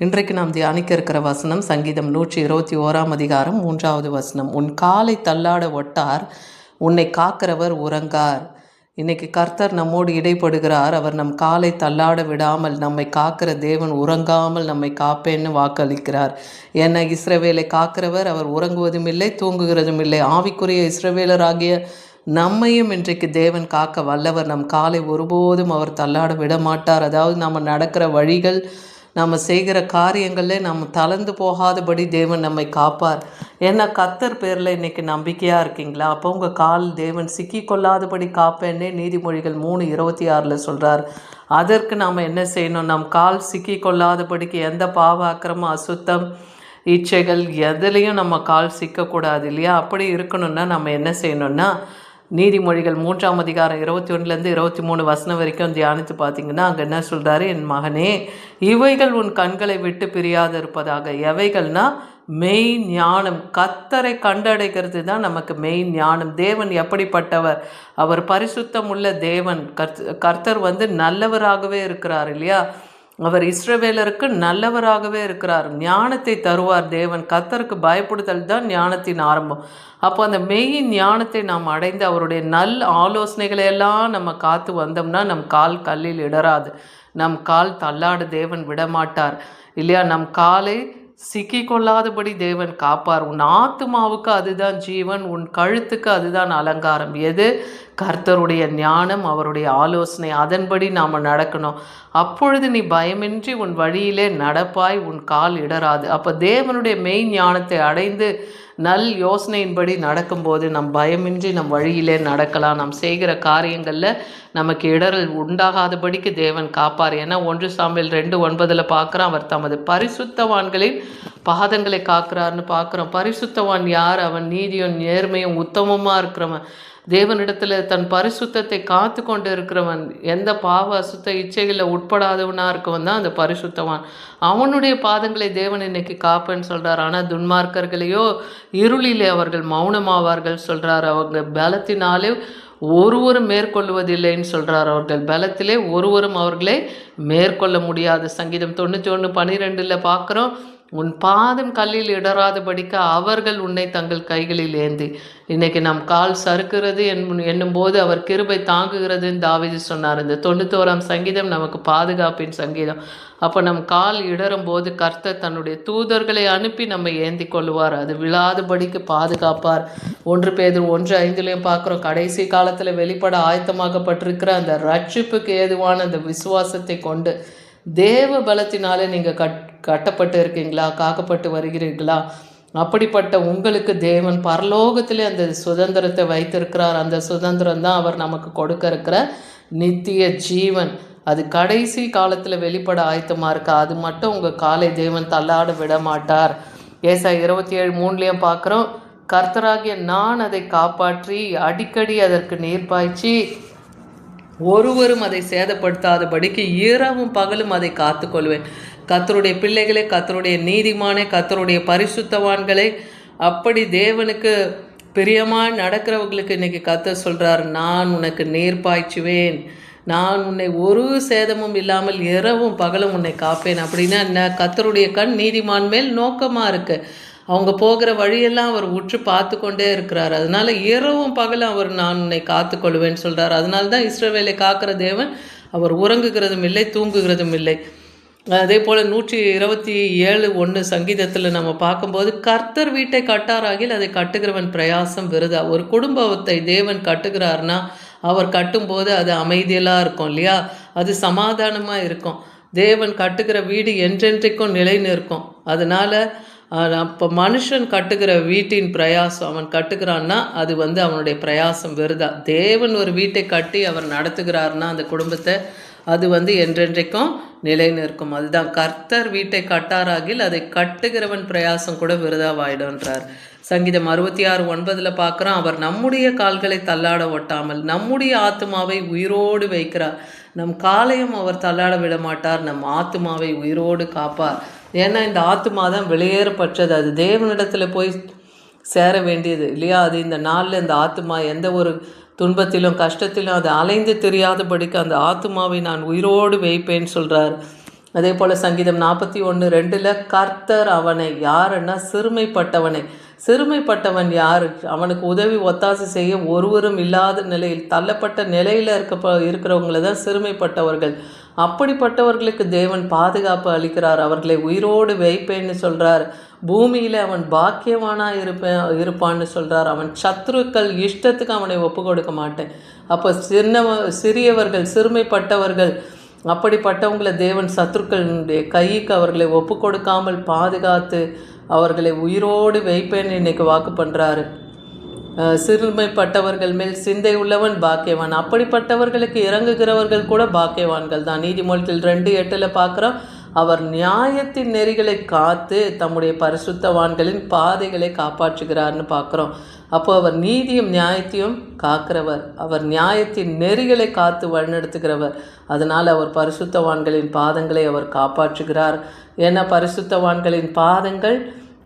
இன்றைக்கு நாம் தியானிக்க இருக்கிற வசனம் சங்கீதம் 121 அதிகாரம் 3வது வசனம். உன் காலை தள்ளாட ஒட்டார், உன்னை காக்கிறவர் உறங்கார். இன்னைக்கு கர்த்தர் நம்மோடு இடைப்படுகிறார். அவர் நம் காலை தள்ளாட விடாமல் நம்மை காக்கிற தேவன், உறங்காமல் நம்மை காப்பேன்னு வாக்களிக்கிறார். ஏன்னா இஸ்ரவேலை காக்கிறவர் அவர் உறங்குவதும் இல்லை, தூங்குகிறதும் இல்லை. ஆவிக்குரிய இஸ்ரவேலராகிய நம்மையும் இன்றைக்கு தேவன் காக்க வல்லவர். நம் காலை ஒருபோதும் அவர் தள்ளாட விட மாட்டார். அதாவது நம்ம நடக்கிற வழிகள், நம்ம செய்கிற காரியங்களில் நம்ம தளர்ந்து போகாதபடி தேவன் நம்மை காப்பார். ஏன்னா கர்த்தர் பேரில் இன்றைக்கி நம்பிக்கையாக இருக்கீங்களா? அப்போ உங்கள் கால் தேவன் சிக்கி கொள்ளாதபடி காப்பேன்னே நீதிமொழிகள் 3:26 சொல்கிறார். அதற்கு நாம் என்ன செய்யணும்? நம் கால் சிக்கி கொள்ளாதபடிக்கு எந்த பாவ அக்கிரமம், அசுத்தம், இச்சைகள் எதுலேயும் நம்ம கால் சிக்கக்கூடாது இல்லையா? அப்படி இருக்கணும்னா நம்ம என்ன செய்யணும்னா, நீதிமொழிகள் 3ஆம் அதிகாரம் 21லேருந்து 23 வசனம் வரைக்கும் தியானித்து பார்த்தீங்கன்னா அங்கே என்ன சொல்கிறாரு? என் மகனே, இவைகள் உன் கண்களை விட்டு பிரியாது இருப்பதாக. எவைகள்னா மெய் ஞானம். கர்த்தரை கண்டடைகிறது தான் நமக்கு மெய் ஞானம். தேவன் எப்படிப்பட்டவர்? அவர் பரிசுத்தம் உள்ள தேவன். கர்த்தர் நல்லவராகவே இருக்கிறார் இல்லையா? அவர் இஸ்ரவேலருக்கு நல்லவராகவே இருக்கிறார். ஞானத்தை தருவார் தேவன். கர்த்தருக்கு பயப்படுதல் தான் ஞானத்தின் ஆரம்பம். அப்போ அந்த மெய்யின் ஞானத்தை நாம் அடைந்து அவருடைய ஆலோசனைகளை எல்லாம் நம்ம காத்து வந்தோம்னா நம் கால் கல்லில் இடராது, நம் கால் தள்ளாட தேவன் விடமாட்டார் இல்லையா? நம் காலை சிக்கி கொள்ளாதபடி தேவன் காப்பார். உன் ஆத்துமாவுக்கு அதுதான் ஜீவன், உன் கழுத்துக்கு அதுதான் அலங்காரம். எது? கர்த்தருடைய ஞானம், அவருடைய ஆலோசனை. அதன்படி நாம் நடக்கணும். அப்பொழுது நீ பயமின்றி உன் வழியிலே நடப்பாய், உன் கால் இடராது. அப்போ தேவனுடைய மெய் ஞானத்தை அடைந்து யோசனையின்படி நடக்கும்போது நம் பயமின்றி நம் வழியிலே நடக்கலாம். நாம் செய்கிற காரியங்களில் நமக்கு இடரல் உண்டாகாதபடிக்கு தேவன் காப்பார். ஏன்னா 1 சாமுவேல் 2:9 பார்க்குறோம், அவர் தமது பரிசுத்தவான்களின் பாதங்களை காக்கிறார்னு பார்க்குறோம். பரிசுத்தவான் யார்? அவன் நீதியும் நேர்மையும் உத்தமமாக இருக்கிறவன், தேவனிடத்தில் தன் பரிசுத்தத்தை காத்து கொண்டு இருக்கிறவன், எந்த பாவ அசுத்த இச்சைகளில் உட்படாதவனாக இருக்கவன் தான் அந்த பரிசுத்தவான். அவனுடைய பாதங்களை தேவன் இன்னைக்கு காப்பேன்னு சொல்கிறார். ஆனால் துன்மார்க்கர்களையோ இருளிலே அவர்கள் மௌனமாவார்கள் சொல்கிறார். அவங்க பலத்தினாலே ஒருவரும் மேற்கொள்வதில்லைன்னு சொல்கிறார். அவர்கள் பலத்திலே ஒருவரும் அவர்களை மேற்கொள்ள முடியாது. சங்கீதம் 91:12 பார்க்குறோம், உன் பாதம் கல்லில் இடராதபடிக்க அவர்கள் உன்னை தங்கள் கைகளில் ஏந்தி. இன்னைக்கு நம் கால் சறுக்கிறது என்னும்போது அவர் கிருபை தாங்குகிறதுன்னு தாவீது சொன்னார். இந்த 91ஆம் சங்கீதம் நமக்கு பாதுகாப்பின் சங்கீதம். அப்போ நம் கால் இடரும் போது கர்த்தர் தன்னுடைய தூதர்களை அனுப்பி நம்மை ஏந்தி கொள்வார். அது விழாதபடிக்கு பாதுகாப்பார். 1 பேதுரு 1:5 பார்க்குறோம், கடைசி காலத்தில் வெளிப்பட ஆயத்தமாகப்பட்டிருக்கிற அந்த ரட்சிப்புக்கு ஏதுவான அந்த விசுவாசத்தை கொண்டு தேவ பலத்தினாலே நீங்கள் கட்டப்பட்டு இருக்கீங்களா? காக்கப்பட்டு வருகிறீர்களா? அப்படிப்பட்ட உங்களுக்கு தேவன் பரலோகத்திலே அந்த சுதந்திரத்தை வைத்திருக்கிறார். அந்த சுதந்திரம் தான் அவர் நமக்கு கொடுக்க இருக்கிற நித்திய ஜீவன். அது கடைசி காலத்தில் வெளிப்பட ஆயத்தமாக இருக்கா? அது மட்டும் உங்கள் காலை தேவன் தள்ளாட விட மாட்டார். ஏசாயா 27:3 பார்க்குறோம், கர்த்தராகிய நான் அதை காப்பாற்றி அடிக்கடி அதற்கு நீர் பாய்ச்சி ஒருவரும் அதை சேதப்படுத்தாதபடிக்கு இரவும் பகலும் அதை காத்து கொள்வேன். கர்த்தருடைய பிள்ளைகளே, கர்த்தருடைய நீதிமானே, கர்த்தருடைய பரிசுத்தவான்களே, அப்படி தேவனுக்கு பிரியமாக நடக்கிறவங்களுக்கு இன்றைக்கி கர்த்தர் சொல்கிறார், நான் உனக்கு நீர் பாய்ச்சுவேன், நான் உன்னை ஒரு சேதமும் இல்லாமல் இரவும் பகலும் உன்னை காப்பேன். அப்படின்னா என்ன? கர்த்தருடைய கண் நீதிமான் மேல் நோக்கமாக இருக்குது. அவங்க போகிற வழியெல்லாம் அவர் உற்று பார்த்து கொண்டே இருக்கிறார். அதனால் இரவும் பகலும் அவர் நான் உன்னை காத்து கொள்வேன்னு சொல்கிறார். அதனால தான் இஸ்ரவேலை காக்கிற தேவன் அவர் உறங்குகிறதும் இல்லை, தூங்குகிறதும் இல்லை. அதே போல் 127:1 சங்கீதத்தில் நம்ம பார்க்கும்போது, கர்த்தர் வீட்டை கட்டாராகில் அதை கட்டுகிறவன் பிரயாசம் விருதா. ஒரு குடும்பத்தை தேவன் கட்டுகிறார்னா அவர் கட்டும்போது அது அமைதியெல்லாம் இருக்கும் இல்லையா? அது சமாதானமாக இருக்கும். தேவன் கட்டுகிற வீடு என்றென்றைக்கும் நிலை நிற்கும். அதனால் அப்போ மனுஷன் கட்டுகிற வீட்டின் பிரயாசம், அவன் கட்டுகிறான்னா அது அவனுடைய பிரயாசம் வெறுதா. தேவன் ஒரு வீட்டை கட்டி அவர் நடத்துகிறார்னா அந்த குடும்பத்தை, அது என்றென்றைக்கும் நிலை நிற்கும். அதுதான் கர்த்தர் வீட்டை கட்டாராகில் அதை கட்டுகிறவன் பிரயாசம் கூட விருதாவாயிடும்ன்றார். சங்கீதம் 66:9 பார்க்குறோம், அவர் நம்முடைய கால்களை தள்ளாட ஒட்டாமல் நம்முடைய ஆத்மாவை உயிரோடு வைக்கிறார். நம் காலையும் அவர் தள்ளாட விட மாட்டார், நம் ஆத்மாவை உயிரோடு காப்பார். ஏன்னா இந்த ஆத்மா தான் வெளியேறப்பட்டது, அது தேவனிடத்தில் போய் சேர வேண்டியது இல்லையா? அது இந்த நாளில் இந்த ஆத்மா எந்த ஒரு துன்பத்திலும் கஷ்டத்திலும் அது அலைந்து தெரியாதபடிக்கு அந்த ஆத்மாவை நான் உயிரோடு வைப்பேன்னு சொல்கிறார். அதே போல் சங்கீதம் 41:2 கர்த்தர் அவனை, யாருன்னா சிறுமைப்பட்டவன் யார்? அவனுக்கு உதவி ஒத்தாசை செய்ய ஒருவரும் இல்லாத நிலையில், தள்ளப்பட்ட நிலையில் இருக்கிறவங்கள தான் சிறுமைப்பட்டவர்கள். அப்படிப்பட்டவர்களுக்கு தேவன் பாதுகாப்பு அளிக்கிறார். அவர்களை உயிரோடு வைப்பேன்னு சொல்கிறார். பூமியில் அவன் பாக்கியவானாக இருப்பான்னு சொல்கிறார். அவன் சத்துருக்கள் இஷ்டத்துக்கு அவனை ஒப்பு கொடுக்க மாட்டேன். அப்போ சிறியவர்கள், சிறுமைப்பட்டவர்கள், அப்படிப்பட்டவங்களை தேவன் சத்துருக்களுடைய கைக்கு அவர்களை ஒப்பு கொடுக்காமல் பாதுகாத்து அவர்களை உயிரோடு வைப்பேன்னு இன்னைக்கு வாக்கு பண்ணுறாரு. சிறுமைப்பட்டவர்கள் மேல் சிந்தை உள்ளவன் பாக்கியவான். அப்படிப்பட்டவர்களுக்கு இறங்குகிறவர்கள் கூட பாக்கியவான்கள் தான். நீதிமொழிகள் 2:8 பார்க்குறோம். அவர் நியாயத்தின் நெறிகளை காத்து தம்முடைய பரிசுத்தவான்களின் பாதைகளை காப்பாற்றுகிறார்னு பார்க்குறோம். அப்போ அவர் நீதியும் நியாயத்தையும் காக்கிறவர், அவர் நியாயத்தின் நெறிகளை காத்து வழிநடத்துகிறவர். அதனால் அவர் பரிசுத்தவான்களின் பாதங்களை அவர் காப்பாற்றுகிறார். ஏன்னா பரிசுத்தவான்களின் பாதங்கள்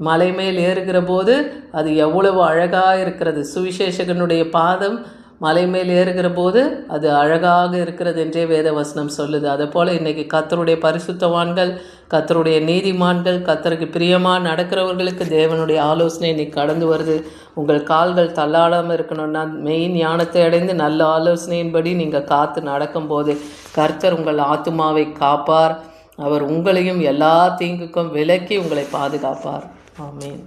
மலை மேல் ஏறுகிற போது அது எவ்வளவு அழகாக இருக்கிறது. சுவிசேஷகனுடைய பாதம் மலை மேல் ஏறுகிற போது அது அழகாக இருக்கிறது என்றே வேத வசனம் சொல்லுது. அதை போல் இன்றைக்கி கர்த்தருடைய பரிசுத்தவான்கள், கர்த்தருடைய நீதிமான்கள், கர்த்தருக்கு பிரியமாக நடக்கிறவர்களுக்கு தேவனுடைய ஆலோசனை இன்னைக்கு கடந்து வருது. உங்கள் கால்கள் தள்ளாடாமல் இருக்கணும்னா மெயின் ஞானத்தை அடைந்து நல்ல ஆலோசனையின்படி நீங்கள் காத்து நடக்கும்போது கர்த்தர் உங்கள் ஆத்துமாவை காப்பார். அவர் உங்களையும் எல்லா தீங்குக்கும் விலக்கி உங்களை பாதுகாப்பார். ஆமென்.